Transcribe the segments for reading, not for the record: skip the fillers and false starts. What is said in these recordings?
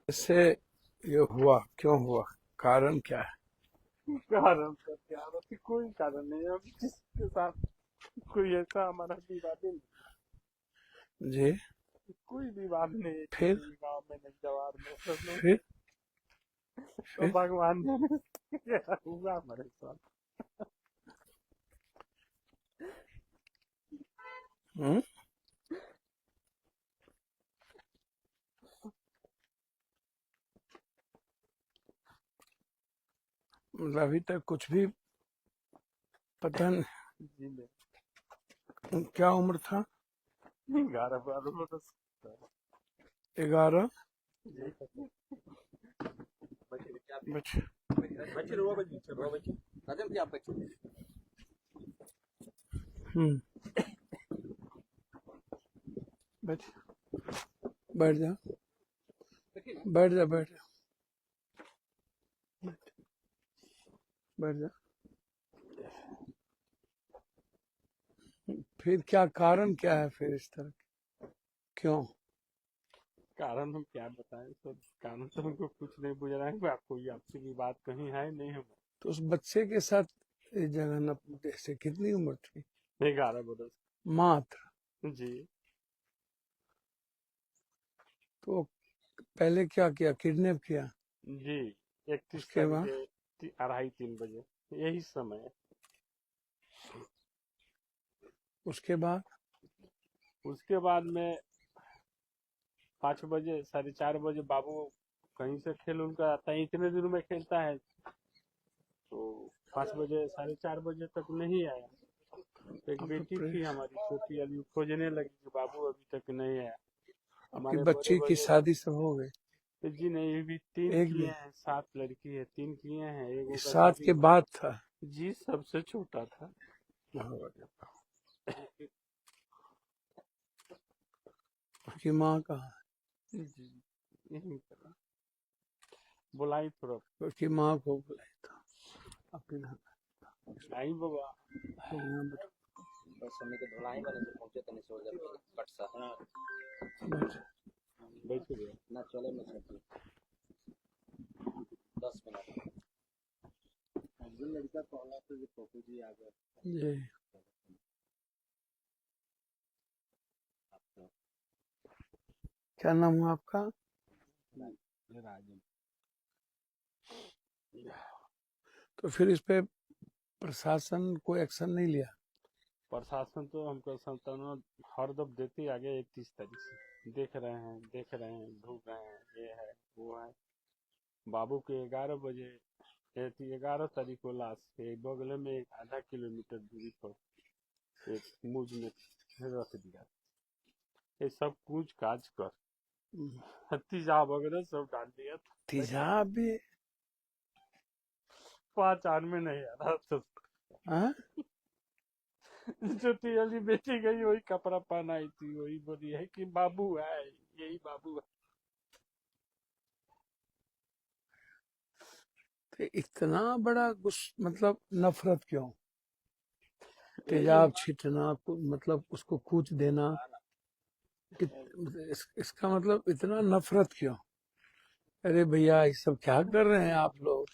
इससे ये हुआ क्यों हुआ? कारण क्या है? कारण का क्या होती, कोई कारण नहीं है। हम जिसके साथ कोई ऐसा हमारा विवाद ही नहीं, जी। कोई विवाद नहीं है फिर किसी गांव में, नहीं जवार में, सब लोग। फिर तो फिर भगवान जाने क्या हुआ हमारे साथ। हम्म मतलब अभी तक कुछ भी पता नहीं। जी नहीं, क्या उम्र था? 11-12 बरस। 11। जी। बच्चे। हम्म बच्चे, बैठ जा, बैठ जा, बैठ जा, बैठ जा। फिर क्या कारण क्या है फिर इस तरह क्यों? कारण हम क्या बताएं सर, कारण तो हमको कुछ नहीं बुझ रहा है। आपको ये आपसे की बात कहीं है नहीं हम। तो उस बच्चे के साथ ये जगन जैसे कितनी उम्र थी? 11 बरस। मात्र। जी। तो पहले क्या किया? किडनैप किया? जी। 31 उसके तारीख बाद? है, 2:30-3 बजे, यही समय है। उसके बाद? उसके बाद में 5 बजे, 4:30 बजे बाबू कहीं से खेल उनका आता है, इतने दिन में खेलता है। तो 5 बजे, 4:30 बजे तक नहीं आया। तो एक अब बेटी तो थी हमारी छोटी, अभी खोजने लगी कि बाबू अभी तक नहीं आया। आपकी हमारे बड़े बच्ची की भैया शादी सब हो गई? तो जी नहीं, अभी 3 एक किए भी? हैं, 7 लड़की है, 3 किए हैं, एगो इस का साथ शादी के हुआ। बाद था? जी, सबसे छोटा था। उसकी माँ कहाँ जी, यही करा। बुलाई थोड़ा। है? उसकी माँ को बुलाया था आपके घर? आई बाबा। यहाँ बैठो, बस हमने के धुलाई वाले से पहुंचे तने सोल्जर पे कट सा ना बैठ। बैठ गया। ना चले में सकती 10 मिनट जो लड़का कहला तो जो पप्पू जी आ गए जी। आपको क्या नाम हुआ आपका? राजन। तो फिर इस पे प्रशासन कोई एक्शन नहीं लिया? प्रशासन तो हमको संतान हर दफ देते ही आगे 31 तारीख से देख रहे हैं, देख रहे हैं, ढूंढ रहे हैं, ये है वो है। बाबू के 11 बजे, 11 तारीख को लाश के बगल में एक आधा किलोमीटर दूरी पर एक मुझ में रख दिया। ये सब कुछ काज कर तेजाब वगैरह सब डाल दिया था। तेजाब भी? 5 आन में नहीं आ रहा था। हाँ? जो वाली बेटी गई वही कपड़ा पहनाई थी, वही बोली है कि बाबू है, यही बाबू है। तो इतना बड़ा मतलब नफरत क्यों? यही तेजाब छीटना, मतलब उसको कूच देना, इसका मतलब इतना नफरत क्यों? अरे भैया ये सब क्या कर रहे हैं आप लोग?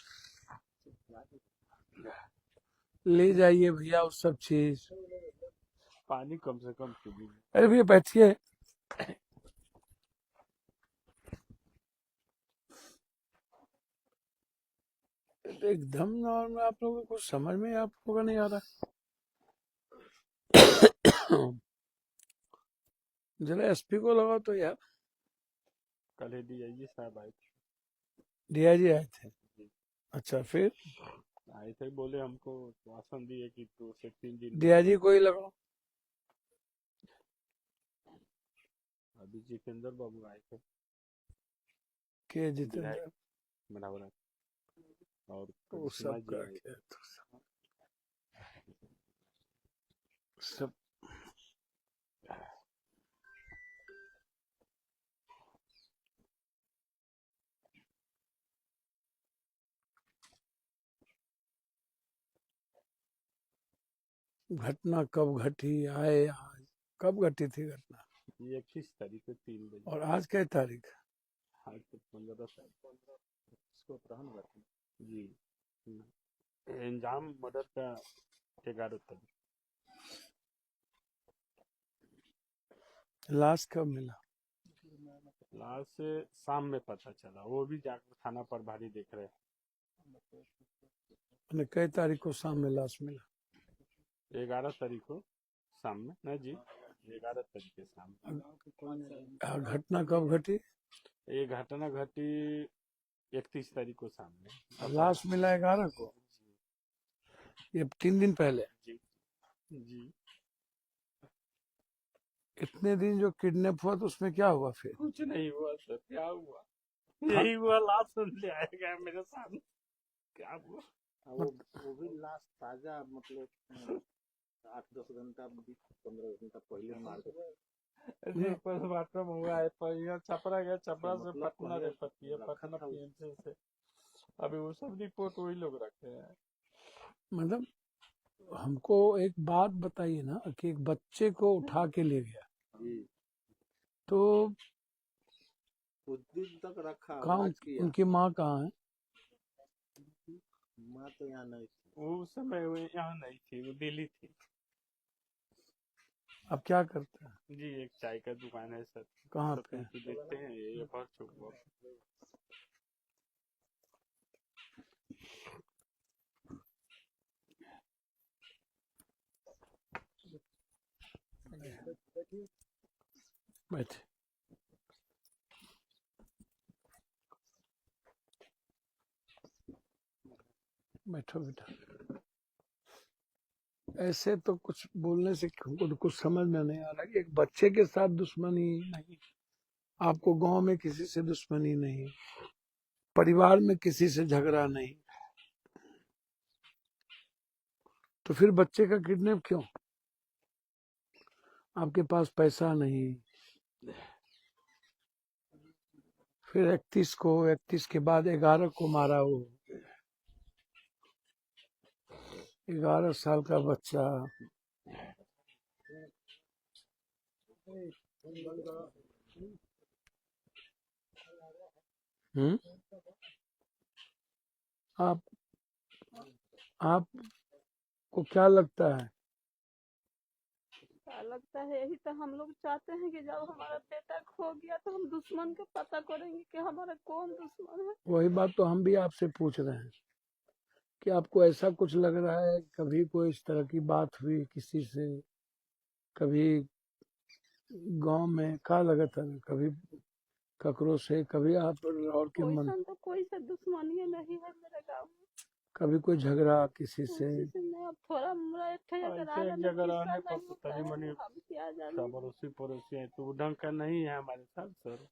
ले जाइए भैया वो सब चीज। पानी कम से कम पीजिए। अरे भैया बैठिए। एकदम नॉर्मल, आप लोगों को कुछ समझ में आप लोगों का नहीं आ रहा। जरा एसपी को लगाओ तो यार। कल डीआईजी साहब आए थे। डीआईजी आए थे? जी, अच्छा, फिर? आए थे, बोले हमको आश्वासन दिए कि 2 से 3 दिन में डीआईजी को ही लगाओ। अभी जितेंद्र बाबू आए थे, के विधायक जितेंद्र? बराबर, और वो करिश्मा सब जी का आई क्या तो सब घटना कब घटी? आए आज? कब घटी थी घटना? थी। 21 तारीख को 3 बजे। और आज क्या तारीख? आज तो 15 साल इसको अपहरण हुआ था। जी। इंजाम मर्डर का 11 तारीख। लाश कब मिला? लाश से शाम में पता चला, वो भी जाकर थाना प्रभारी देख रहे हैं। मैंने कई तारीख को शाम में लाश मिला? 11 तारीख को शाम में ना जी, 11 तारीख के शाम में। घटना कब घटी? ये घटना घटी 31 तारीख को शाम में। लाश मिला 11 को, ये 3 दिन पहले। जी जी। इतने दिन जो किडनैप हुआ तो उसमें क्या हुआ फिर? कुछ नहीं हुआ सर, क्या हुआ? यही हुआ, लाश सुन ले आएगा मेरे सामने, क्या हुआ? वो भी लास्ट ताजा, मतलब 8-10 घंटा 15 घंटा पहले मार के जी पोस्टमार्टम हुआ है, पर यहाँ छपरा गया, छपरा से मतलब पटना पहले रेफर किया, रखा पटना था पीएमसी से। अभी वो सब रिपोर्ट वही लोग रखे हैं। मतलब हमको एक बात बताइए ना कि एक बच्चे को उठा के ले गया जी, तो कुछ दिन तक रखा, कहाँ इलाज किया। उनकी माँ कहाँ है? माँ तो यहाँ नहीं थी। वो उस समय वो यहाँ नहीं थी, वो दिल्ली थी। अब क्या करते हैं? जी एक चाय का दुकान है सर, कहाँ सब पे? कुछ देखते हैं, ये बहुत चुप। बैठे। बैठो बेटा। ऐसे तो कुछ बोलने से हमको तो कुछ समझ में नहीं आ रहा कि एक बच्चे के साथ दुश्मनी नहीं, आपको गांव में किसी से दुश्मनी नहीं, परिवार में किसी से झगड़ा नहीं, तो फिर बच्चे का किडनैप क्यों? आपके पास पैसा नहीं, फिर 31 को, 31 के बाद 11 को मारा वो 11 साल का बच्चा। हम्म, आपको क्या लगता है? क्या लगता है, यही तो हम लोग चाहते हैं कि जब हमारा बेटा खो गया तो हम दुश्मन का पता करेंगे कि हमारा कौन दुश्मन है। वही बात तो हम भी आपसे पूछ रहे हैं कि आपको ऐसा कुछ लग रहा है, कभी कोई इस तरह की बात हुई किसी से, कभी गांव में क्या लगा था, कभी ककरो से, कभी आप और के मन, तो कोई से दुश्मनी नहीं है मेरे गाँव में, कभी कोई झगड़ा किसी से? किसी से नहीं। अब थोड़ा मोड़ा एक ऐसे एक जगह रहने पर तो तनी हम मनी क्या जाने। सब अड़ोसी पड़ोसी है तो वो ढंग का नहीं है हमारे साथ सर।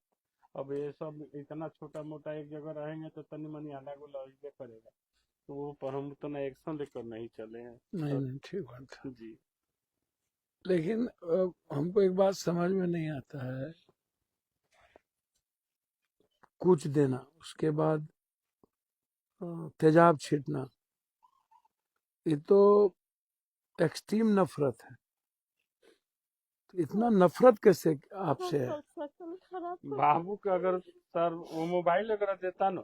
अब ये सब इतना छोटा मोटा एक जगह रहेंगे तो तनी मनी हल्ला गुल्ला होइबे करेगा, तो वो पर हम उतना एक्शन लेकर नहीं चले हैं नहीं सर। नहीं, ठीक बात है। जी लेकिन हमको एक बात समझ में नहीं आता है, कुछ देना उसके बाद तेजाब छीटना, ये तो एक्सट्रीम नफरत है। तो इतना नफरत कैसे आपसे है? बाबू का अगर सर वो मोबाइल अगर देता ना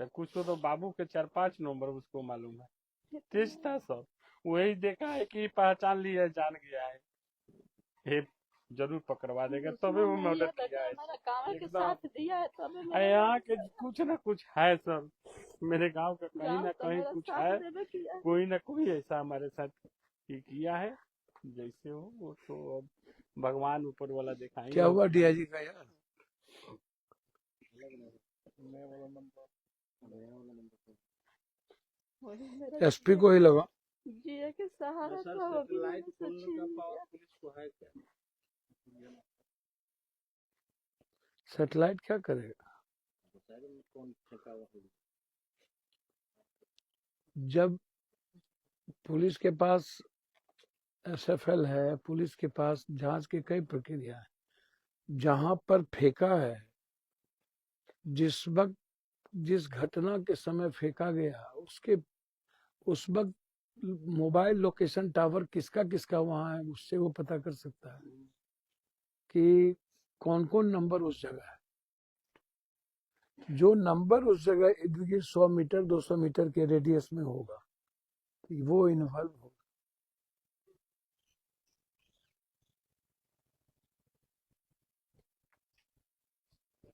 तो कुछ तो बाबू के 4-5 नंबर उसको मालूम है, तेज था सर। वही देखा है कि पहचान लिया है, जान गया है, ये जरूर पकड़वा देगा, तभी वो मर्डर किया है एकदम। यहाँ के कुछ ना कुछ है सर, मेरे गांव का कहीं ना कहीं कुछ है, कोई ना कोई ऐसा हमारे साथ ही किया है। जैसे हो वो तो अब भगवान ऊपर वाला दिखाएंगे। क्या हुआ डीआईजी का यार? एसपी को ही लगा। जिए के सहारा सर, तो होगी सैटेलाइट नहीं, खोलने का सचिन पावर भैया। पुलिस को है क्या? सैटेलाइट क्या करेगा? बताइए कौन फेंका हुआ है? जब पुलिस के पास एसएफएल है, पुलिस के पास जांच की कई प्रक्रिया है, जहां पर फेंका है, जिस वक्त जिस घटना के समय फेंका गया उसके उस वक्त मोबाइल लोकेशन टावर किसका किसका वहां है, उससे वो पता कर सकता है कि कौन कौन नंबर उस जगह है। जो नंबर उस जगह इर्द गिर्द 100 मीटर 200 मीटर के रेडियस में होगा वो इन्वॉल्व होगा।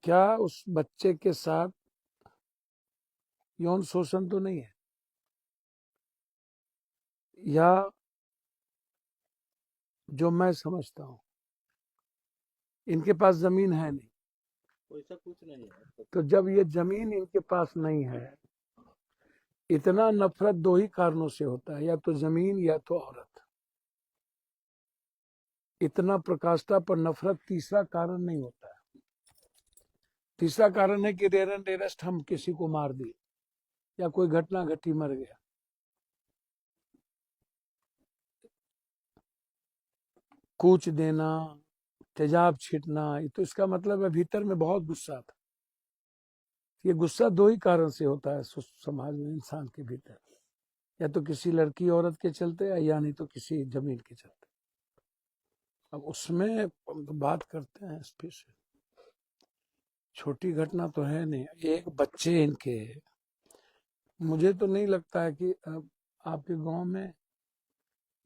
क्या उस बच्चे के साथ यौन शोषण तो नहीं है, या जो मैं समझता हूँ इनके पास जमीन है नहीं, वैसा कुछ नहीं है। तो जब ये जमीन इनके पास नहीं है, इतना नफरत दो ही कारणों से होता है, या तो जमीन या तो औरत। इतना प्रकाष्ठा पर नफरत तीसरा कारण नहीं होता है। तीसरा कारण है कि रेयर एंड रेयरेस्ट हम किसी को मार दिए या कोई घटना घटी मर गया। कूच देना, तेजाब छीटना, ये तो इसका मतलब है भीतर में बहुत गुस्सा था। ये गुस्सा दो ही कारण से होता है समाज में, इंसान के भीतर, या तो किसी लड़की औरत के चलते या नहीं तो किसी जमीन के चलते। अब उसमें हम तो बात करते हैं एसपी से, छोटी घटना तो है नहीं, एक बच्चे इनके। मुझे तो नहीं लगता है कि आपके गांव में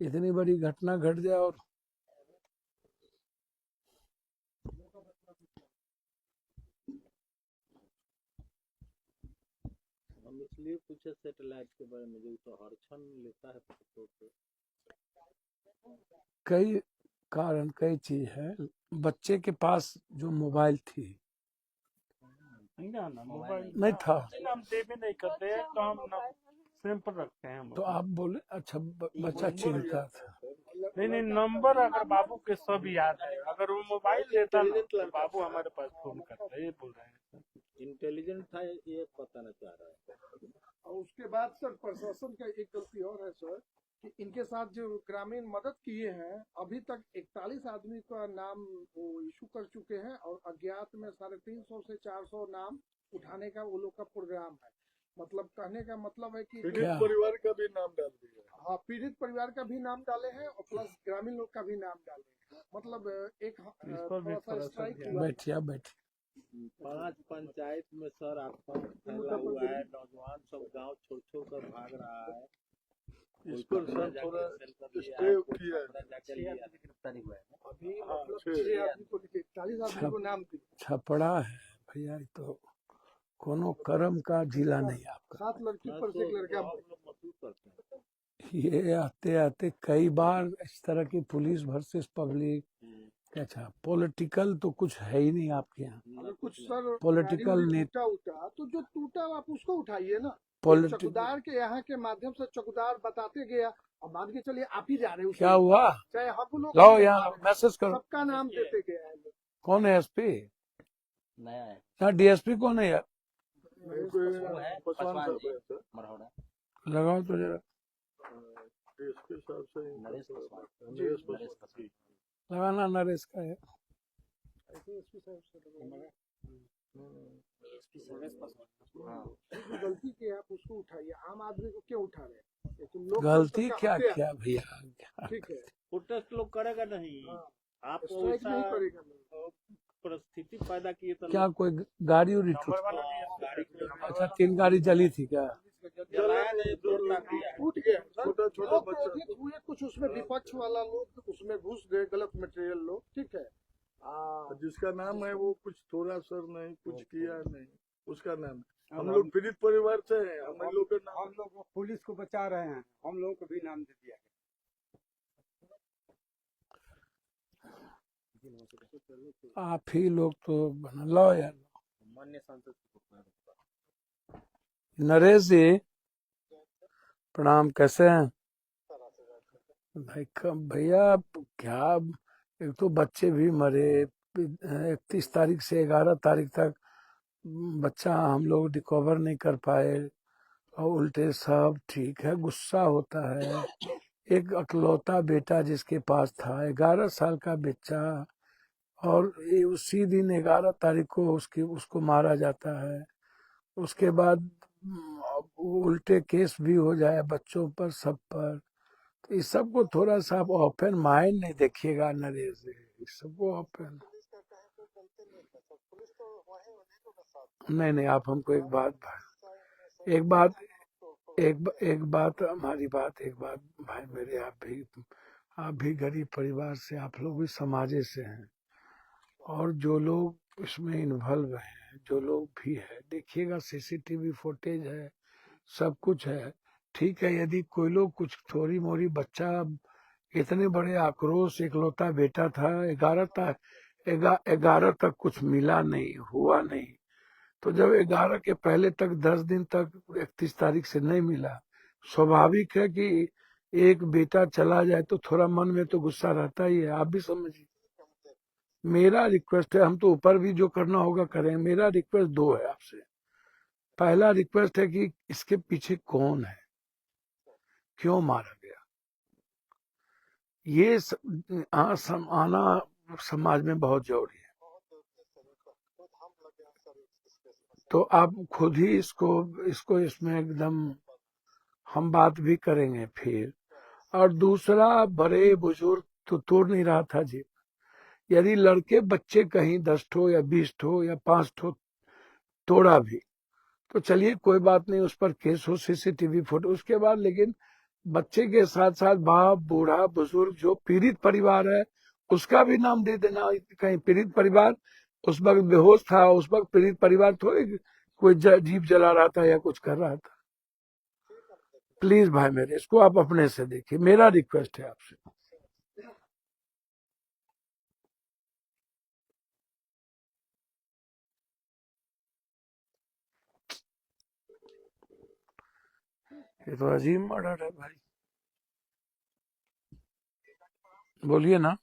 इतनी बड़ी घटना घट जाए और हम इसलिए पूछे सैटेलाइट के बारे में, जो तो हर क्षण लेता है फोटो पे। कई कारण, कई चीज है। बच्चे के पास जो मोबाइल थी, ना मोबाइल नहीं था, हम दे भी नहीं करते हैं, तो हम सैंपल रखते हैं हम। तो आप बोले अच्छा बच्चा चिंता था। नहीं, नंबर अगर बाबू के सब याद है, अगर वो मोबाइल देता ना तो बाबू हमारे पास फोन करता, ये बोल रहे हैं। इंटेलिजेंट था ये बताना चाह रहा है। और उसके बाद सर प्रशासन का एक गलती और है सर, कि इनके साथ जो ग्रामीण मदद किए हैं, अभी तक 41 आदमी का नाम वो इशू कर चुके हैं, और अज्ञात में 350 से 400 नाम उठाने का वो लोग का प्रोग्राम है। मतलब कहने का मतलब है कि क्या? परिवार का भी नाम डाल दिया। हाँ, पीड़ित परिवार का भी नाम डाले हैं और प्लस ग्रामीण लोग का भी नाम डाले हैं। मतलब एक इस पर भी थोड़ा सा थोड़ा सा स्ट्राइक ध्यान हुआ। बैठिए बैठिए। 5 पंचायत में सर आपका फैला हुआ है, नौजवान सब गांव छोड़ छोड़ कर भाग रहा है। इस पर सर थोड़ा स्टे किया गिरफ्तारी हुआ है। अभी मतलब 6 आदमी को लिखे, 40 आदमी को नाम दिए। छपड़ा है भैया, ये तो कोनो कर्म का जिला नहीं आपका। 7 लड़की पर से एक लड़का। हम लोग महसूस करते हैं। ये आते आते कई बार इस तरह की पुलिस वर्सेस पब्लिक, अच्छा पॉलिटिकल तो कुछ है ही नहीं आपके यहाँ। अगर कुछ सर पॉलिटिकल नेता उठा तो जो टूटा आप उसको उठाइए ना। पॉलिटिकल चौकीदार के यहाँ के माध्यम से चौकीदार बताते गया, अब मान के चलिए आप ही जा रहे हो, क्या हुआ, चाहे हम लोग लाओ यहाँ मैसेज करो। सबका नाम देते गया है। कौन है एसपी? नया है, यहाँ डीएसपी कौन है यार? वो है पासवान जी, मरहौड़ा। लगाओ तो जरा, डीएसपी साहब से नरेश पासवान। लगाना नरेश का है। जो गलती की आप उसको उठाइए, आम आदमी को क्यों उठा रहे हैं? ये तो लोग गलती सबका क्या हक है। क्या भैया? ठीक है, प्रोटेस्ट लोग करेगा नहीं, आप स्ट्राइक वैसा नहीं करेगा। परिस्थिति पैदा की तो क्या कोई गाड़ी उड़ी टूट? अच्छा 3 गाड़ी जली थी क्या? जलाया नहीं, जोर लग गया। टूट गया। छोटा छोटा बच्चा हुए, कुछ उसमें विपक्ष वाला लोग उसमें घुस गए, गलत मटेरियल लोग। ठीक है, जिसका नाम है वो कुछ थोड़ा सर नहीं कुछ किया नहीं, उसका नाम है। हम लोग पीड़ित परिवार से हैं, हम लोग का नाम, हम लोग पुलिस को बचा रहे हैं, हम लोगों को भी नाम दे दिया। आप ही लोग तो बना लो यार। मान्य सांसद नरेश जी प्रणाम, कैसे हैं भाई? भैया क्या, एक तो बच्चे भी मरे, 31 तारीख से 11 तारीख तक बच्चा हम लोग रिकवर नहीं कर पाए, और उल्टे सब। ठीक है, गुस्सा होता है। एक अकलौता बेटा जिसके पास था, 11 साल का बच्चा, और ये उसी दिन 11 तारीख को उसको मारा जाता है। उसके बाद उल्टे केस भी हो जाए बच्चों पर, सब पर। तो इस सबको थोड़ा सा आप ओपन माइंड नहीं देखिएगा नरेश जी, इस सबको ओपन। नहीं नहीं, आप हमको एक बात एक बात हमारी बात एक बात भाई मेरे, आप भी गरीब परिवार से, आप लोग भी समाजे से हैं, और जो लोग इसमें इन्वॉल्व हैं, जो लोग भी है, देखिएगा सीसीटीवी फुटेज है, सब कुछ है। ठीक है, यदि कोई लोग कुछ थोड़ी मोरी बच्चा, इतने बड़े आक्रोश, इकलौता बेटा था, 11 तक कुछ मिला नहीं, हुआ नहीं, तो जब 11 के पहले तक 10 दिन तक 31 तारीख से नहीं मिला, स्वाभाविक है कि एक बेटा चला जाए तो थोड़ा मन में तो गुस्सा रहता ही है, आप भी समझिए। मेरा रिक्वेस्ट है, हम तो ऊपर भी जो करना होगा करें, मेरा रिक्वेस्ट दो है आपसे। पहला रिक्वेस्ट है कि इसके पीछे कौन है, क्यों मारा गया, ये आना समाज में बहुत जरूरी है। तो आप खुद ही इसको इसमें एकदम हम बात भी करेंगे फिर। और दूसरा, बड़े बुजुर्ग तो तोड़ नहीं रहा था जी, यदि लड़के बच्चे कहीं 10 ठो या 20 ठो या 5 ठो तोड़ा भी तो चलिए कोई बात नहीं, उस पर केस हो, सीसीटीवी फोटो उसके बाद, लेकिन बच्चे के साथ साथ बाप, बूढ़ा, बुजुर्ग, जो पीड़ित परिवार है उसका भी नाम दे देना। कहीं पीड़ित परिवार उस वक्त बेहोश था, उस वक्त पीड़ित परिवार थोड़े कोई जीप जला रहा था या कुछ कर रहा था। प्लीज भाई मेरे, इसको आप अपने से देखिए, मेरा रिक्वेस्ट है आपसे। ये तो अजीब मर्डर है भाई, बोलिए ना।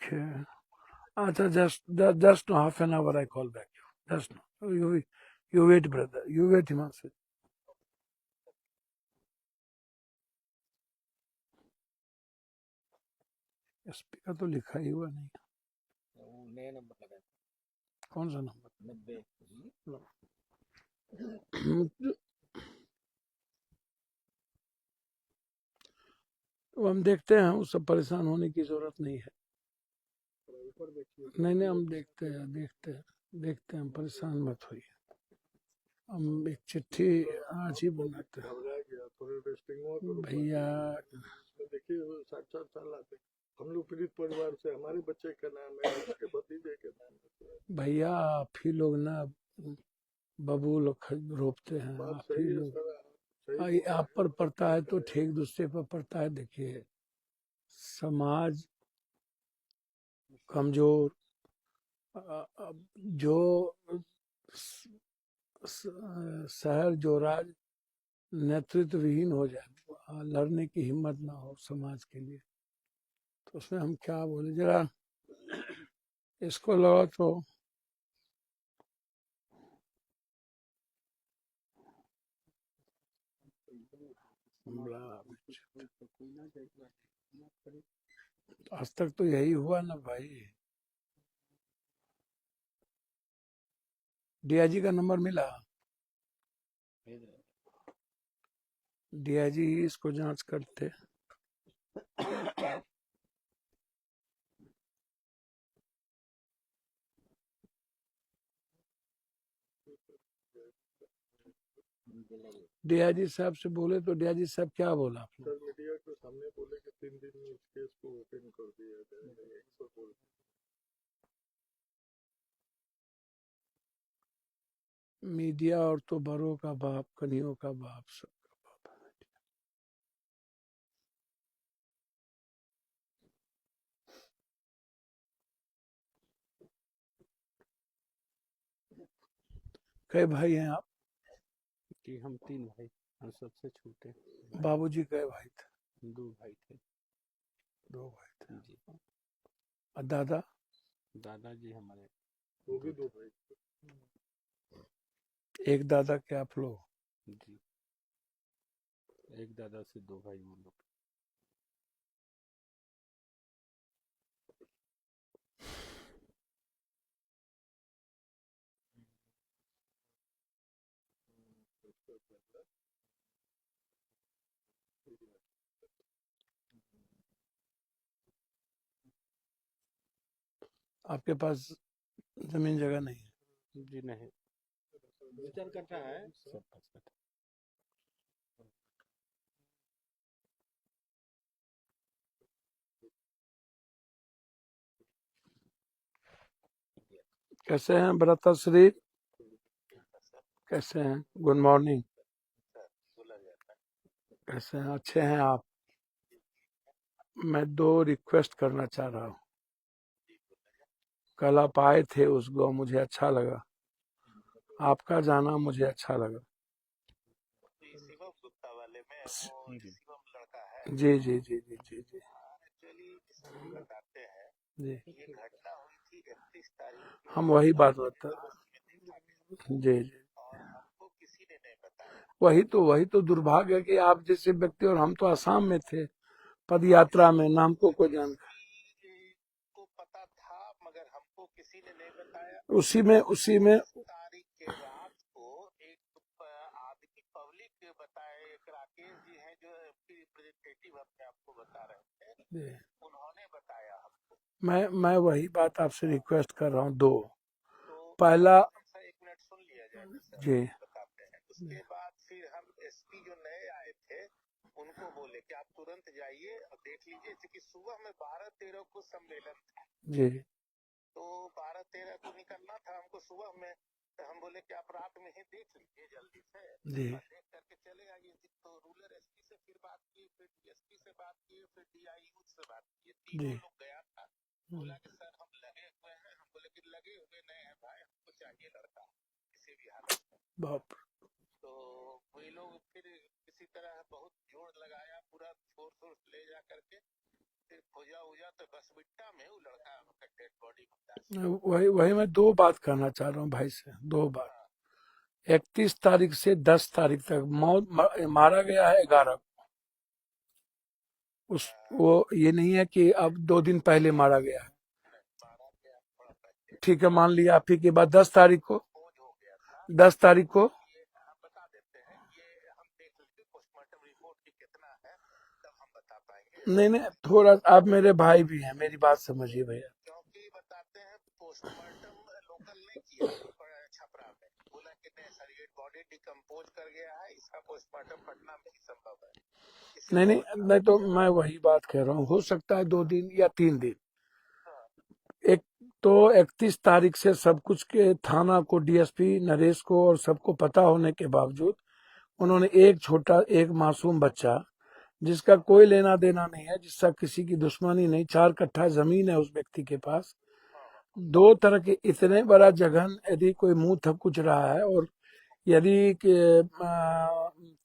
Okay. अच्छा, just half an hour I call back you, just you wait brother, you wait Himanshu. SP का तो लिखा ही हुआ नहीं, नया नंबर लगा कौन सा नंबर? 90। तो हम देखते हैं, उस सब परेशान होने की जरूरत नहीं है। नहीं हम देखते हैं, हम परेशान मत होइए, हम एक चिट्ठी आज ही बनाते हैं घबरा गया, थोड़े रेस्टिंग हुआ करो भैया। देखिए 60 साल आते, हम लोग पीड़ित परिवार से, हमारे बच्चे का नाम है, उसके भतीजे के नाम है। भैया आप ही लोग ना बबूल रोपते हैं, बात आप सही ही है लोग, सर, सही आप पर पड़ता है तो ठीक दूसरे पर पड़ता है। देखिए, समाज कमजोर, जो शहर जो राज नेतृत्व विहीन हो जाए, लड़ने की हिम्मत ना हो समाज के लिए, तो उसमें हम क्या बोले। जरा इसको लगा तो आज तक तो यही हुआ ना भाई। डीआईजी का नंबर मिला, डीआईजी इसको जांच करते। डीआईजी साहब से बोले तो डीआईजी साहब क्या बोला आपने? सर मीडिया के सामने बोले कि 3 दिन में इस केस को ओपन कर दिया जाएगा, 100 बोल। मीडिया और तो बड़ों का बाप, कन्हियों का बाप, सबका बाप है। कई भाई हैं आप? कि हम 3 भाई, हम सबसे छोटे। बाबूजी कई भाई थे? 2 भाई थे 2 भाई थे जी। और दादा? दादाजी हमारे वो भी 2 भाई। एक दादा के आप लोग? जी, एक दादा से 2 भाई हम लोग। आपके पास जमीन जगह नहीं है? जी नहीं, 2-4 कट्ठा है। सब फंस गए। कैसे हैं भ्राता श्री? कैसे हैं? Good morning. कैसे हैं? अच्छे हैं आप? मैं 2 रिक्वेस्ट करना चाह रहा हूँ। कल आप आए थे उस गाँव, मुझे अच्छा लगा। आपका जाना मुझे अच्छा लगा। जी जी जी जी जी जी जी, हम वही बात बता। जी जी, वही तो दुर्भाग्य है कि आप जैसे व्यक्ति, और हम तो आसाम में थे पद यात्रा में, ना हमको कोई जानकारी। उसी में जी, मैं वही बात आपसे रिक्वेस्ट कर रहा हूँ। 2 पहला जी जी जी जी बाप, वही मैं 2 बात कहना चाह रहा हूँ भाई से। 2 बात। 31 तारीख से 10 तारीख तक मारा गया है 11 को। वो ये नहीं है कि अब 2 दिन पहले मारा गया है। ठीक है, मान लिया। फिर के बाद 10 तारीख को नहीं, थोड़ा आप मेरे भाई भी हैं, मेरी बात समझिए भैया। नहीं तो मैं वही बात कह रहा हूँ, हो सकता है 2 दिन या 3 दिन। एक तो 31 तारीख से सब कुछ के थाना को, डीएसपी नरेश को और सबको पता होने के बावजूद उन्होंने एक मासूम बच्चा, जिसका कोई लेना देना नहीं है, जिसका किसी की दुश्मनी नहीं, 4 कट्ठा जमीन है उस व्यक्ति के पास, 2 तरह के इतने बड़ा जघन, यदि कोई मुंह थकुच रहा है और यदि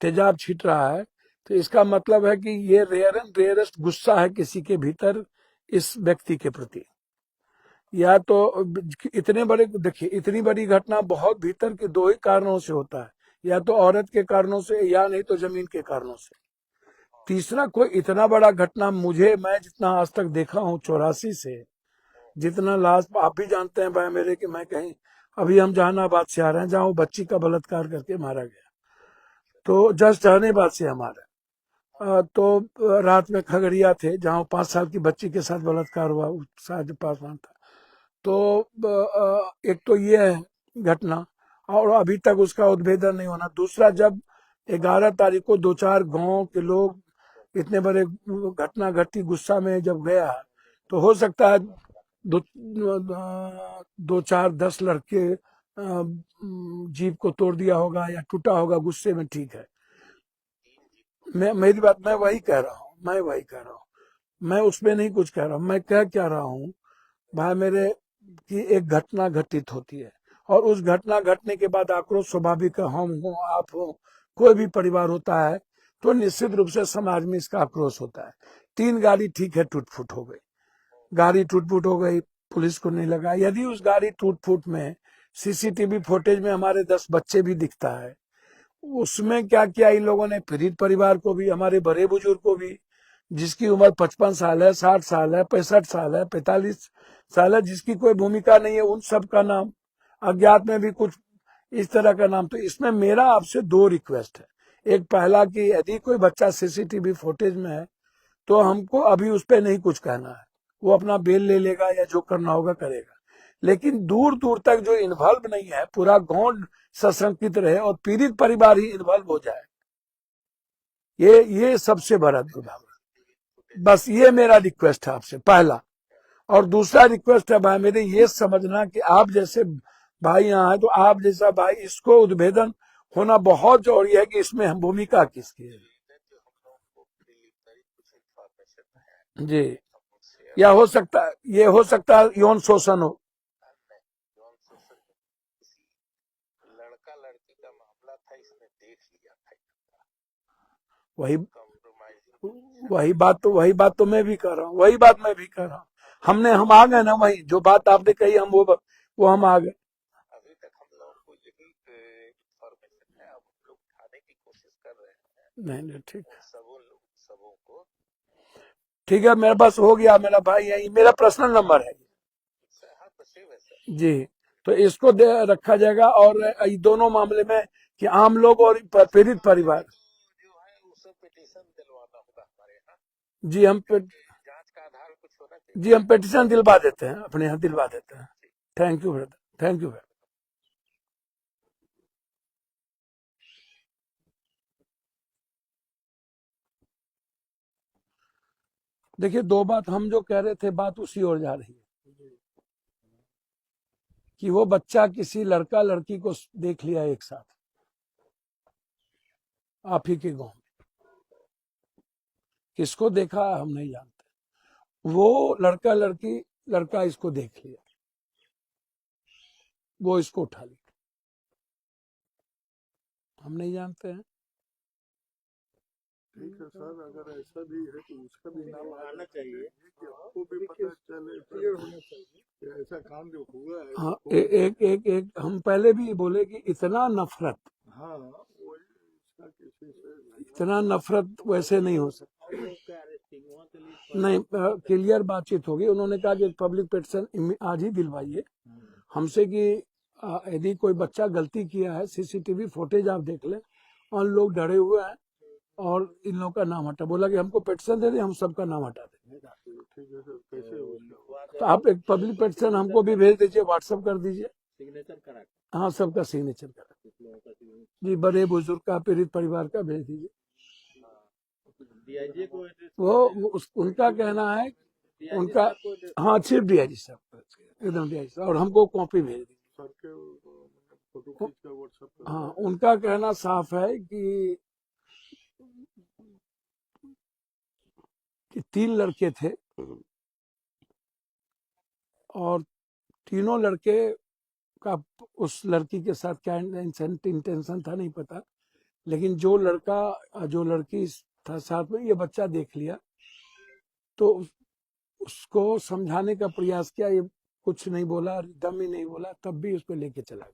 तेजाब छीट रहा है, तो इसका मतलब है कि ये रेयर एंड रेयरेस्ट गुस्सा है किसी के भीतर इस व्यक्ति के प्रति। या तो इतने बड़े, देखिए इतनी बड़ी घटना बहुत भीतर के 2 ही कारणों से होता है, या तो औरत के कारणों से, या नहीं तो जमीन के कारणों से। तीसरा कोई इतना बड़ा घटना मैं जितना आज तक देखा हूँ 84 से, जितना लास्ट आप भी जानते हैं भाई मेरे कि मैं कहीं, अभी हम जहानाबाद से आ रहे हैं जहाँ वो बच्ची का बलात्कार करके मारा गया, तो जस्ट जहानाबाद से हमारा तो रात में खगड़िया थे जहाँ 5 साल की बच्ची के साथ बलात्कार हुआ, शायद पासवान था। तो एक तो ये है घटना, और अभी तक उसका उद्भेदन नहीं होना। दूसरा, जब 11 तारीख को 2-4 गांव के लोग इतने बड़े घटना घटी गुस्सा में जब गया, तो हो सकता है 2-4-10 लड़के जीप को तोड़ दिया होगा या टूटा होगा गुस्से में। ठीक है, मेरी बात, मैं वही कह रहा हूँ, मैं उसमें नहीं कुछ कह रहा हूँ। मैं क्या रहा हूँ भाई मेरे कि एक घटना घटित होती है, और उस घटना घटने के बाद आक्रोश स्वाभाविक है। हम हो, आप हो, कोई भी परिवार होता है तो निश्चित रूप से समाज में इसका आक्रोश होता है। 3 गाड़ी ठीक है टूट फूट हो गई, गाड़ी टूट फूट हो गई, पुलिस को नहीं लगा। यदि उस गाड़ी टूट फूट में सीसीटीवी फुटेज में हमारे 10 बच्चे भी दिखता है, उसमें क्या किया इन लोगों ने, पीड़ित परिवार को भी, हमारे बड़े बुजुर्ग को भी, जिसकी उम्र 55 साल है, 60 साल है, 65 साल है, 45 साल है, जिसकी कोई भूमिका नहीं है, उन सब का नाम, अज्ञात में भी कुछ इस तरह का नाम। तो इसमें मेरा आपसे 2 रिक्वेस्ट है। एक, पहला कि यदि कोई बच्चा सीसीटीवी फुटेज में है तो हमको अभी उस पर नहीं कुछ कहना है, वो अपना बेल ले लेगा या जो करना होगा करेगा। लेकिन दूर दूर तक जो इन्वॉल्व नहीं है, पूरा गांव सशंकित रहे और पीड़ित परिवार ही इन्वॉल्व हो जाए, ये सबसे बड़ा दुर्भाग्य। बस ये मेरा रिक्वेस्ट है आपसे, पहला। और दूसरा रिक्वेस्ट है भाई मेरे, ये समझना कि आप जैसे भाई यहाँ है तो आप जैसा भाई, इसको उद्भेदन होना बहुत जरूरी है कि इसमें हम भूमिका किसकी है। जी, या हो सकता है यौन शोषण हो। लड़का लड़की का मामला था, इसने देख लिया था, वही कॉम्प्रोमाइजिंग वही बात तो मैं भी कर रहा हूँ, वही बात मैं भी कर रहा हूँ। हम आ गए ना, वही जो बात आपने कही हम वो हम आ गए। अभी तक हम लोगों को यही इंफॉर्मेशन है, अब हम लोग उठाने की कोशिश कर रहे हैं। नहीं ठीक है, सबों को ठीक है, मेरे पास हो गया मेरा भाई, यही मेरा पर्सनल नंबर है हाँ तो सेव है सर। जी। तो इसको रखा जाएगा। और ये दोनों मामले में कि आम लोग और पीड़ित परिवार जो है उसे पिटीशन दिलवाना होगा हमारे यहाँ। जी, जांच का आधार कुछ होना चाहिए। जी हम पिटीशन दिलवा देते हैं, अपने यहाँ दिलवा देते हैं। Thank you brother, thank you. देखिए, दो बात हम जो कह रहे थे, बात उसी ओर जा रही है कि वो बच्चा किसी लड़का लड़की को देख लिया एक साथ आप ही के गांव में। किसको देखा हम नहीं जानते। वो लड़का इसको देख लिया, वो इसको उठा लिया, हम नहीं जानते हैं। ठीक है सर, अगर ऐसा भी है तो उसका भी नाम आना चाहिए कि आपको भी पता चले, क्लियर होना चाहिए कि ऐसा कांड हुआ है। हाँ, एक हम पहले भी बोले कि इतना नफरत, हाँ वही, इसका किसी से इतना नफरत वैसे नहीं हो सकता। नहीं, क्लियर बातचीत होगी। उन्होंने कहा कि पब्लिक पिटीशन आज ही दिलवाइए हमसे कि यदि कोई बच्चा गलती किया है, सीसीटीवी फुटेज आप देख लें, और लोग डरे हुए हैं और इन लोगों का नाम हटा। बोला कि हमको पिटीशन दे दें, हम सबका नाम हटा देंगे। ठीक है सर, कैसे होगा? तो आप एक पब्लिक पिटीशन हमको भी भेज दीजिए, व्हाट्सएप कर दीजिए। सिग्नेचर करा, हाँ, सबका सिग्नेचर करा जी, बड़े बुजुर्ग का, पीड़ित परिवार का भेज दीजिए। डीआईजी को उनका कहना है, उनका, हाँ चीफ डीआईजी साहब, एकदम डीआईजी साहब, और हमको कॉपी भेज दीजिए सर के फोटो खींच कर व्हाट्सएप पर। हाँ, उनका कहना साफ है कि 3 लड़के थे और तीनों लड़के का उस लड़की के साथ क्या इंटेंशन था नहीं पता, लेकिन जो लड़की था साथ में, ये बच्चा देख लिया तो उसको समझाने का प्रयास किया, ये कुछ नहीं बोला, दम ही नहीं बोला, तब भी उसको लेके चला गया।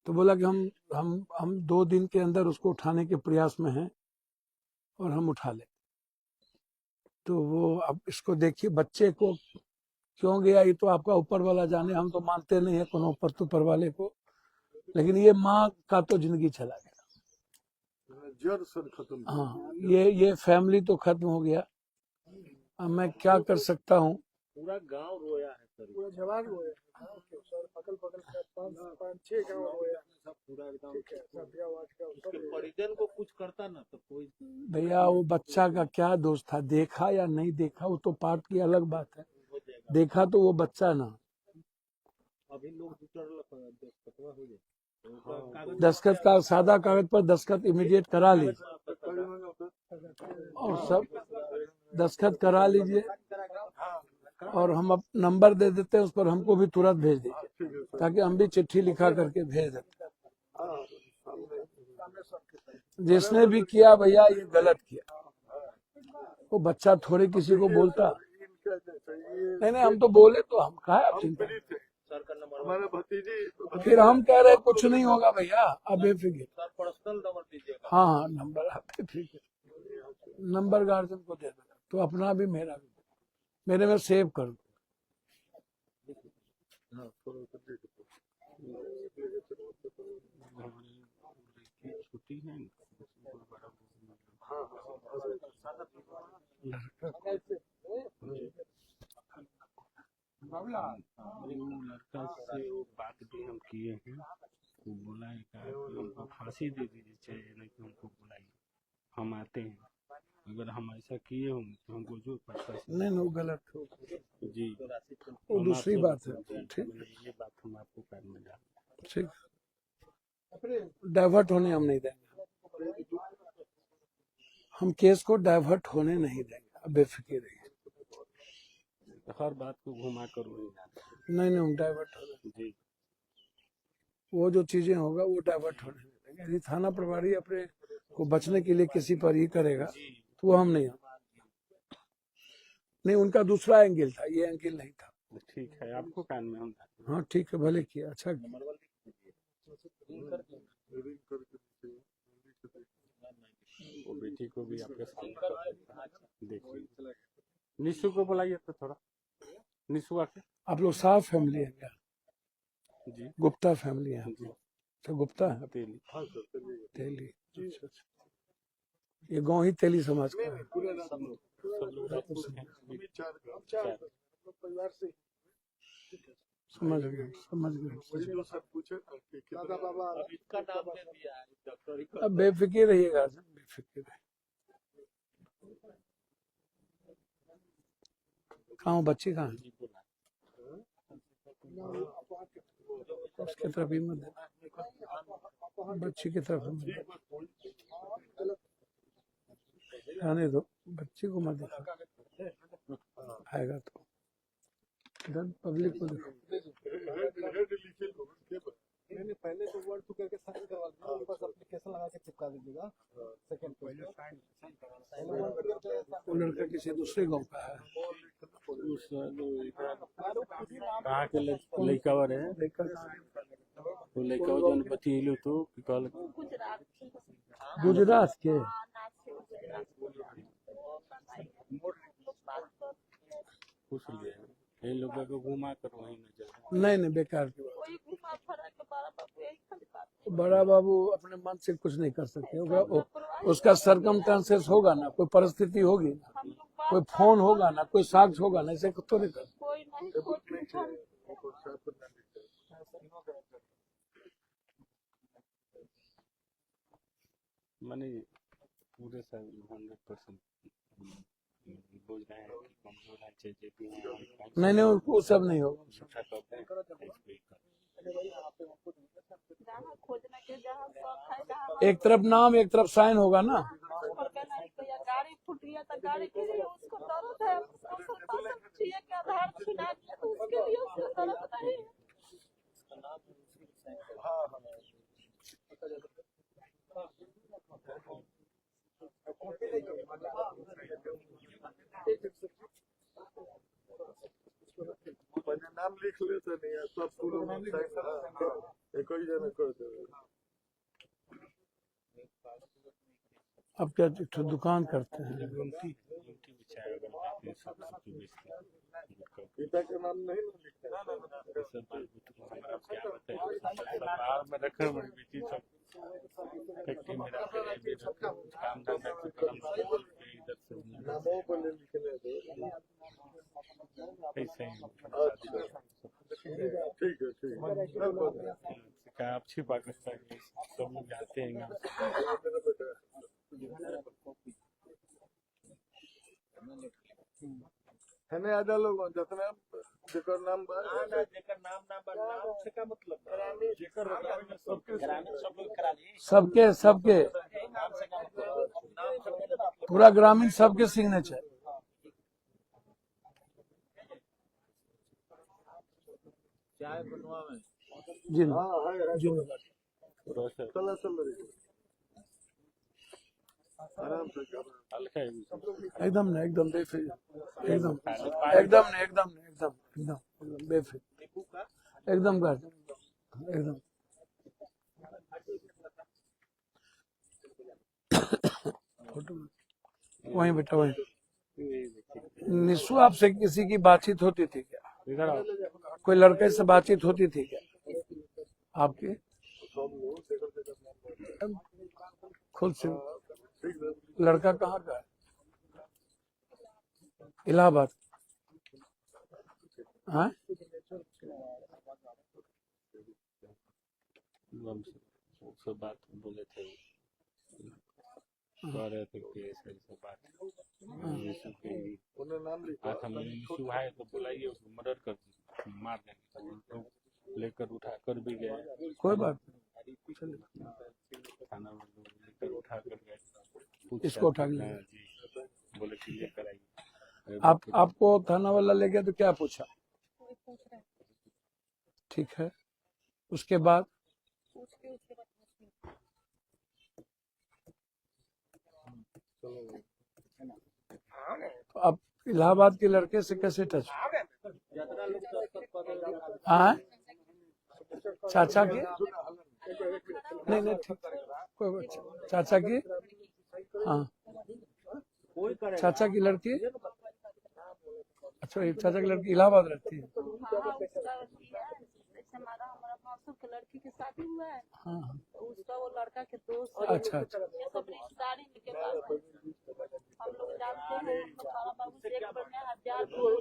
तो बोला कि हम 2 दिन के अंदर उसको उठाने के प्रयास में हैं और हम उठा ले। तो वो, अब इसको देखिए, बच्चे को क्यों गया ये तो आपका ऊपर वाला जाने, हम तो मानते नहीं है कोनो ऊपर वाले को, लेकिन ये माँ का तो जिंदगी चला गया, जड़ सर खत्म। हाँ, ये फैमिली तो खत्म हो गया। अब मैं क्या कर सकता हूँ। पूरा गांव रोया है सर, पूरा जवान रोया सर, अगल बगल का 5-6 गाँव रोया, सब पूरा एकदम। ठीक है, सदिया वाट का सब उसके परिजन को कुछ करता ना तो कोई भैया वो बच्चा का क्या दोष था, देखा या नहीं देखा वो तो पार्ट की अलग बात है, हो जाएगा। देखा तो वो बच्चा ना। अभी लोग दस्तखत हो जाए, दस्खत का सादा कागज पर दस्खत इमीडिएट करा लीजिए, और सब दस्खत करा लीजिए, और हम अब नंबर दे देते हैं, उस पर हमको भी तुरंत भेज दीजिए, ताकि हम भी चिट्ठी लिखा करके भेज देते। जिसने भी किया भैया ये गलत किया, वो बच्चा थोड़े किसी को बोलता। नहीं, हम तो बोले तो हम कहा आप चिंता, सर का नंबर, हमारे भतीजी, फिर हम कह रहे कुछ नहीं होगा भैया, अब बेफिक्र। सर पर्सनल नंबर दीजिएगा। हाँ, नंबर आप बेफिक्र, नंबर गार्जियन को दे देना, तो अपना भी मेरा भी, मेरे में सेव कर दो। छुट्टी है लड़का वो लड़का से वो बात भी हम किए हैं, वो बोला है कि हमको फांसी दे दीजिए, चाहे नहीं कि हमको बुलाइए, हम आते हैं। अगर हम ऐसा किए होंगे तो हमको जो प्रशासन नहीं वो गलत हो, जी वो हम दूसरी आपसे बात है। जी, ठीक मैंने ये बात हम आपको कान में डाल। ठीक, डाइवर्ट होने हम नहीं देंगे, हम केस को डाइवर्ट होने नहीं देंगे, अब बेफिक्र रहिए। हर बात को घुमा कर वही जाते नहीं हम डाइवर्ट होने, हैं। जी वो जो चीजें होगा वो डाइवर्ट होने नहीं देंगे। यदि थाना प्रभारी अपने को बचने के लिए किसी पर ही करेगा तो वो हम नहीं, उनका दूसरा एंगल था, ये एंगल नहीं था। ठीक है, आपको कान में हम डाल देंगे। हाँ ठीक है, भले किया, अच्छा किया। वो बेटी को भी आपके सामने देखिए। निशु को बुलाइए तो थोड़ा, निशु आके। आप लोग साफ फैमिली है क्या? जी गुप्ता फैमिली है? जी तो गुप्ता है, तेली। तेली। अच्छा अच्छा, ये गांव ही तेली समाज का है। सब लोग राजपूत हैं। परिवार से समझ गए समझ गए। दादा बाबा इसका नाम दे दिया है डॉक्टर अब बेफिक्र रहिएगा, बेफिक्र रहिए। कहाँ हो, बच्ची कहाँ है? जी बोला। उसकी तरफ ही मत देना, बच्ची की तरफ मत देना। आने दो, बच्ची को मत देखो, आएगा तो इधर पब्लिक को देखो। नहीं पहले तो वर्ड टू करके साइन करवा दीजिए, उनके पास एप्लीकेशन लगा के चिपका दीजिएगा। सेकंड पेज वो लड़का किसी दूसरे गांव का है। कहाँ के लड़कावर है? वो लड़कावर जौन बतियलू तो कि कहल गुजरात से गुजरात के। नाथ से गुजरात पूछ लिए ये लोग को घुमा कर वहीं न जाए। नहीं बेकार की बात। कोई घुमा फरा के बड़ा बाबू यही खाली बात है। बड़ा बाबू अपने मन से कुछ नहीं कर सकते होगा, उसका सरकमस्टेंसेस होगा ना, कोई परिस्थिति होगी ना, हम लोग बात कोई फोन होगा ना, कोई साक्ष्य होगा ना, ऐसे तो नहीं कर। कोई नहीं कोई माने पूरे सब 100% बोल रहे हैं कि कमजोर है, चीजें भी हैं। नहीं वो सब नहीं होगा। झूठा कहते हैं जहाँ खोजने के जहाँ शौक है जहाँ एक तरफ नाम एक तरफ साइन होगा ना। पर कहना है कि यार गाड़ी फूट गया तो गाड़ी के लिए उसको दर्द है, उसको सरपंच चाहिए के आधार छीना दिया तो उसके लिए उसको दर्द नहीं है। पहले नाम लिख लेते नहीं है, सब पूरा एक ही जना कर देवे। अब क्या दुकान करते हैं? पिता के नाम नहीं लिखते में रखे बड़ी बेटी सब फैक्ट्री में रहते हैं, काम धंधा के क्रम से इधर से नामों पर लिखने दो। ऐसे ही ठीक है का अच्छी पाकिस्तान में सब लोग जाते हैं गाँव है नहीं आधा लोग जितना जेकर नाम से का मतलब सबके पूरा ग्रामीण सबके सिग्नेचर। चाय बनवा में जी जी चला आराम से हल्का है। एकदम नहीं, एकदम बेफिक्र, एकदम बेफिक्र, एकदम कर एकदम। फोटो वहीं बेटा वहीं। निशु आपसे किसी की बातचीत होती थी क्या? इधर आओ। कोई लड़के से बातचीत होती थी क्या आपकी? खुद से? लड़का कहाँ का है? इलाहाबाद। हाँ उससे बात बोले थे, कह रहे थे कि ऐसे ऐसे बात यीशु की उन्होंने नाम लिखा। 8 महीने यीशु आए तो बुलाइए उसको मर्डर कर दीजिए, मार देंगे। तो लेकर उठा कर भी गए, कोई बात थाना में लेकर उठा कर गए, इसको उठा के ले हाँ जी, बोले कि लेकर आइए। आपको थाना वाला ले गया तो क्या पूछा? ठीक है, उसके बाद तो अब इलाहाबाद के लड़के से कैसे टच? हाँ चाचा की नहीं ठीक, कोई बात, चाचा की, हाँ चाचा की लड़की, अच्छा चाचा की लड़की इलाहाबाद रहती है। हमारा मासू के लड़की की शादी हुआ है, हाँ तो उसका वो लड़का के दोस्त अच्छा अच्छा ये सब रिश्तेदारी के पास है। हम लोग जानते हैं, हमारा बाबू से 1 महीने 1000 बोल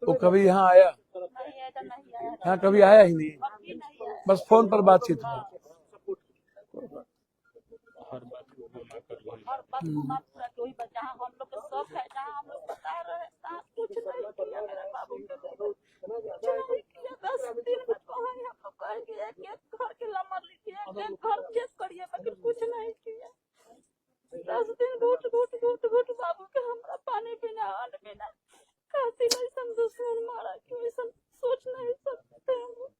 वो कभी यहाँ आया? नहीं आया, नहीं आया, यहाँ कभी आया ही नहीं, कभी नहीं आया। बस फोन पर बातचीत हुई। हर बात को घुमा कर वही और बात घुमा फिरा के वही बात, जहाँ हम लोग का शौक है, जहाँ हम लोग बता रहे हैं, तहाँ कुछ नहीं किया मेरे बाबू के लिए, कुछ नहीं किया। 10 दिन में कहेंगे, हम लोग कहेंगे एक घर के नंबर लीजिए, एक घर चेक करिए, लेकिन कुछ नहीं किया। 10 दिन घुट बाबू के हमरा पानी पीना, अन्न पीना, खाती नहीं, सब दुश्मन मारा क्यों, ऐसा सोच नहीं सकते हम लोग।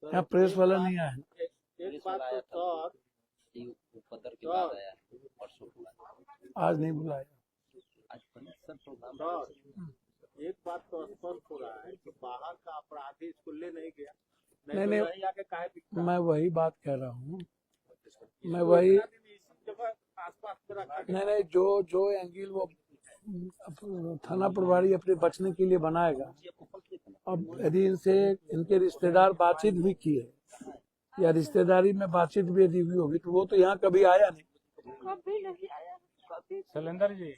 यहाँ प्रेस वाला नहीं आया, एक बात तो उपद्र के बाद आया परसों के बाद, आज नहीं बुलाया। आज सर प्रोग्राम एक बात तो स्पष्ट हो रहा है कि बाहर का अपराधी इसको ले नहीं गया, नहीं, तो यहीं आके काहे दिखता है? मैं वही बात कह रहा हूँ, मैं वही इसी जगह आसपास में रखा गया। नहीं जो एंगल वो थाना प्रभारी अपने बचने के लिए बनाएगा। अब यदि इनके रिश्तेदार बातचीत भी किए या रिश्तेदारी में बातचीत भी यदि हुई होगी तो वो तो यहाँ कभी आया नहीं। कभी नहीं आया, कभी। शैलेंद्र जी,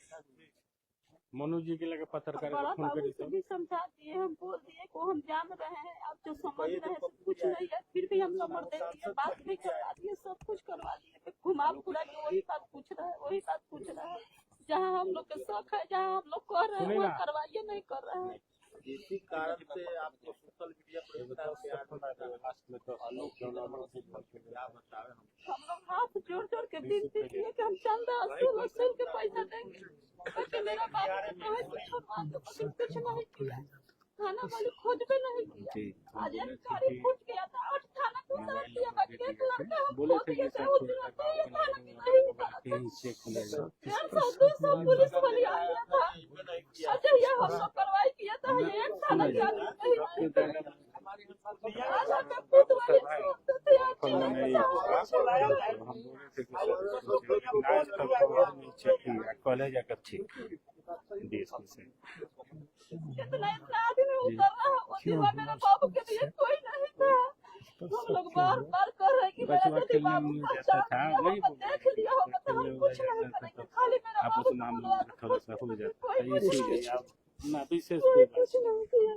मनु जी के लगे पत्रकार बड़ा को फोन बाबू करी से तो भी समझा दिए, हम बोल दिए को हम जान रहे हैं, आप जो समझ रहे हैं सब कुछ नहीं है, फिर भी हम नंबर दे दिए, बात भी करवा दिए, सब कुछ करवा दिए, घुमा फिरा के वही बात पूछ रहा है, जहाँ हम लोग के शौक है, जहाँ हम लोग कर रहे हैं वो करवाइए, नहीं कर रहे हैं। इसी कारण से आपको सोशल मीडिया पर लास्ट में तो हम लोग हाथ जोड़ के विनती किए कि हम चंदा वसूल के पैसा देंगे, लेकिन मेरा बाबू ने कहे कुछ मांग दो, लेकिन कुछ नहीं किया। थाना वाले खोज भी नहीं किया। आज एक गाड़ी फूट गया था, 8 थाना को उतार दिया, बाकी 1 लड़का हम बोले खो थे दिए कि थे, सर उस दिन तो ये थाना की नहीं उतारा था। 150-200 पुलिस वाले आ गया था, अच्छा ये हम लोग कार्रवाई किया था, ये एक थाना के आदमी नहीं आए थे। आज हमें खुद वाले छोड़ते थे, कॉलेज आकर ठीक इतना आदमी उतर रहा है, वो दिन में मेरे बाबू के लिए कोई नहीं था। हम लोग बार कर रहे हैं कि मेरा यदि बाबू देख लिया होगा तो हम कुछ नहीं करेंगे, खाली मेरा आप बाबू उस नाम को थोड़ा सा हो जाता है, कुछ इसीलिए आप ना विशेष नहीं किया।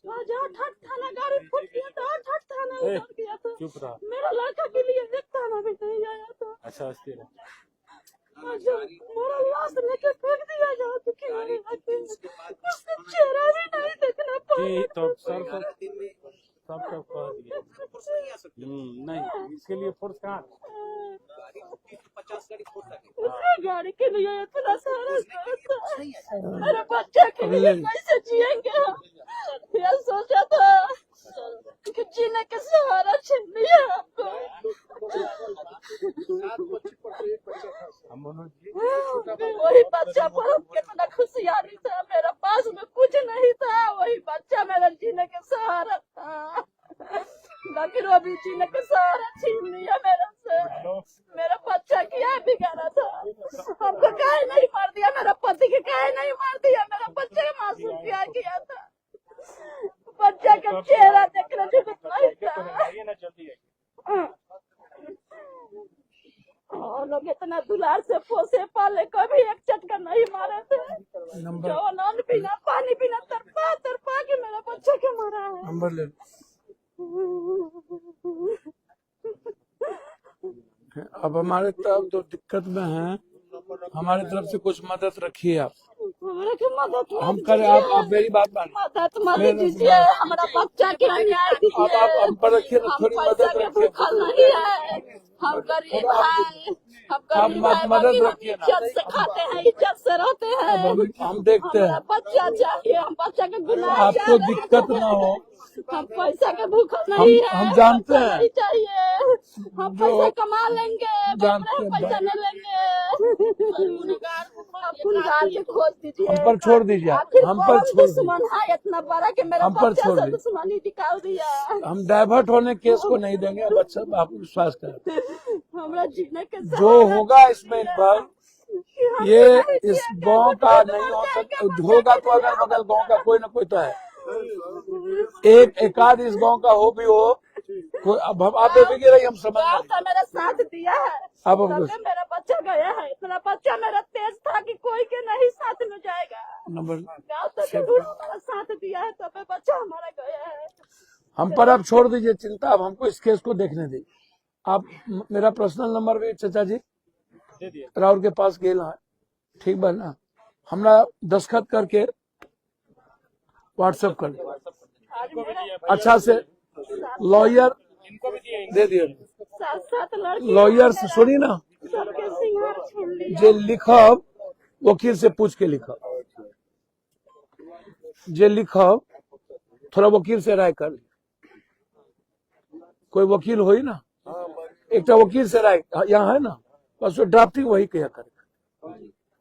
आज 8 थाना गाड़ी फूट गया था, 8 थाना उतर गया था, चुप रहा। मेरा लड़का के लिए एक थाना भी नहीं आया था। अच्छा स्थिर मेरा लाश लेके फेंक दिया जा चुकी है, उसका चेहरा भी नहीं देखना जी, पड़ा। तो सर सब कह दिया नहीं, इसके लिए फोर्स कहाँ उसी गाड़ी के लिए इतना सारा था, मेरे बच्चे के लिए कैसे जिएंगे हम, यह सोचा था कि जीने के सहारा छीन लिया हमको। वही बच्चा पर हम कितना खुशियारी था, मेरे पास में कुछ नहीं था, वही बच्चा मेरा जीने के सहारा था, लेकिन अभी जीने के सहारा छीन लिया मेरे से। मेरा बच्चा क्या बिगाड़ा था, हमको काहे नहीं मार दिया, मेरा पति के काहे नहीं मार दिया, मेरा बच्चे का मासूम क्या किया था, बच्चा का चेहरा देखना नहीं था। और लोग इतना दुलार से पोसे पाले, कभी एक चटका नहीं मारे थे, जो अन्न पीना नंबर ले लो। अब हमारे तरफ जो दिक्कत में है, हमारी तरफ से कुछ मदद रखिए आप। हमारे की मदद मत हम करें, आप कीजिए। मेरी बात मानिए। मदद मत मेरे कीजिए, हमारा बच्चा के न्याय अब कीजिए। आप हम पर रखिए ना, हम थोड़ी पैसा मदद के रखिए। भूखल नहीं है, हम गरीब थोड़ा हैं, हम आप गरीब हैं, मदद बाकी हम रखिए ना। इज्जत से खाते हैं, इज्जत से रहते अब हैं। हम देखते हमारा हैं, बच्चा चाहिए, हम बच्चा के गुनाह आपको ज्यादा दिक्कत है। ना हो। हम पैसा के भूखल नहीं है, हम जानते बच्चा हैं नहीं चाहिए। हम जो पैसा कमा लेंगे, बाप जानते रे हैं, पैसा नहीं लेंगे। आप गुनहगार के खोज दीजिए। हम पर छोड़ दीजिए, आखिर हम पर कौन छोड़ दीजिए, दुश्मन है इतना बड़ा कि मेरा हम पर बच्चा छोड़ से दीजिए। दुश्मनी निकाल दिया। हम डाइवर्ट होने केस को नहीं देंगे। अब अच्छा आप विश्वास करें, हमरा जीने के जो होगा इसमें इन्वॉल्व, ये इस गांव का नहीं हो सकता। होगा तो अगल बगल गांव का कोई ना कोई तो है, एक आध इस गांव का हो भी हो कोई। अब हम आप बेफिक्र रहिए, हम समझ गाँव रहे का मेरा साथ दिया है, अब हम तबे मेरा बच्चा गया है। इतना बच्चा मेरा तेज था कि कोई के नहीं साथ में जाएगा। नंबर गाँव तो जरूर हमारा साथ दिया है, तबे बच्चा हमारा गया है। हम पर आप छोड़ दीजिए चिंता। अब हमको इस केस को देखने दीजिए। आप मेरा पर्सनल नंबर भी चाचा जी दे दिए। राहुल के पास गेल है, ठीक बा ना? हमरा दस्खत करके व्हाट्सएप कर दो। आज मेरा अच्छा से लॉयर इनको भी दिए। दे दिए। 7 लड़की लॉयर से सुनी ना, सबके सिंगार छीन लिया। जे लिखब वकील से पूछ के लिखब, जे लिखब थोड़ा वकील से राय कर ली। कोई वकील होई ना, एक वकील से राय यहाँ है ना, बस वो ड्राफ्टिंग वही किया करे,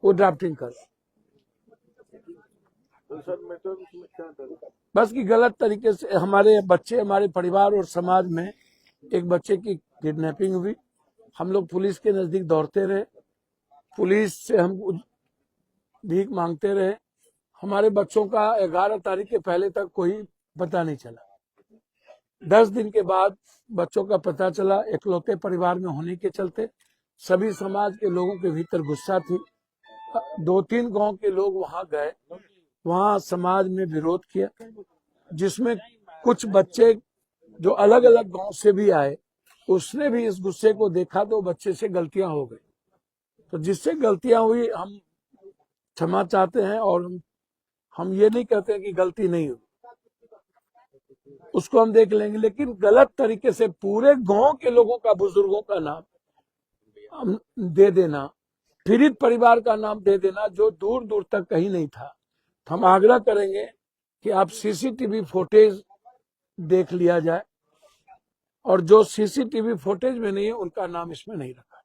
वो ड्राफ्टिंग कर। बस की गलत तरीके से हमारे बच्चे, हमारे परिवार और समाज में एक बच्चे की किडनैपिंग हुई। हम लोग पुलिस के नजदीक दौड़ते रहे, पुलिस से हम भीख मांगते रहे। हमारे बच्चों का 11 तारीख के पहले तक कोई पता नहीं चला। 10 दिन के बाद बच्चों का पता चला। इकलौते परिवार में होने के चलते सभी समाज के लोगों के भीतर गुस्सा थी। 2-3 गांव के लोग वहां गए, वहां समाज में विरोध किया, जिसमें कुछ बच्चे जो अलग अलग गांव से भी आए, उसने भी इस गुस्से को देखा तो बच्चे से गलतियां हो गई। तो जिससे गलतियां हुई हम क्षमा चाहते हैं, और हम ये नहीं कहते हैं कि गलती नहीं हुई, उसको हम देख लेंगे। लेकिन गलत तरीके से पूरे गांव के लोगों का, बुजुर्गों का नाम हम दे देना, पीड़ित परिवार का नाम दे देना, जो दूर दूर तक कहीं नहीं था। तो हम आग्रह करेंगे कि आप सीसीटीवी फुटेज देख लिया जाए, और जो सीसीटीवी फुटेज में नहीं है उनका नाम इसमें नहीं रखा।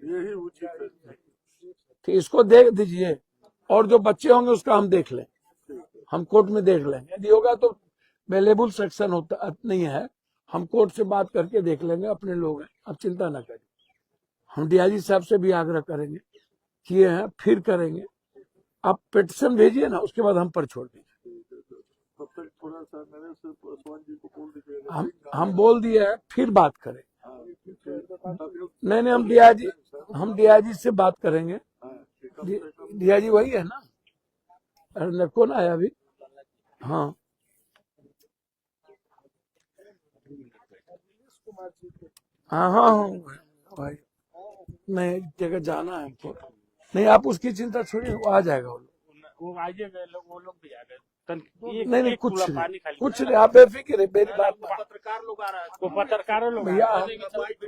यही उचित है। तो इसको देख दीजिए, और जो बच्चे होंगे उसका हम देख लें, हम कोर्ट में देख लेंगे। यदि होगा तो अवेलेबल सेक्शन होता नहीं है, हम कोर्ट से बात करके देख लेंगे, अपने लोग हैं, आप चिंता ना करें। हम डीआईजी साहब से भी आग्रह करेंगे, किए हैं, फिर करेंगे। आप पिटीशन भेजिए ना, उसके बाद हम पर छोड़ दीजिए। तब तक थोड़ा सा मेरे से पासवान जी को बोल दीजिएगा। हम बोल दिए हैं, फिर बात करें। नहीं, हम डीआईजी से बात करेंगे। डीआईजी वही है ना? अरे कौन आया अभी? हाँ, हाँ भाई, नहीं जगह जाना है हमको। नहीं, आप उसकी चिंता छोड़िए, वो आ जाएगा। वो आइए गए लोग, वो लोग भी आ गए। नहीं, कुछ पानी नहीं, खाली कुछ नहीं, आप बेफिक्र है, मेरी बात मान। पत्रकार लोग आ रहा है, वो पत्रकारों लोग भैया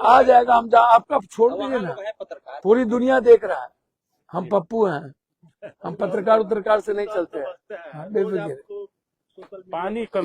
आ जाएगा, हम आपका छोड़ दीजिए ना, पूरी दुनिया देख रहा है। हम पप्पू हैं, हम पत्रकार से नहीं चलते हैं। हाँ, बेफिक्र। पानी कम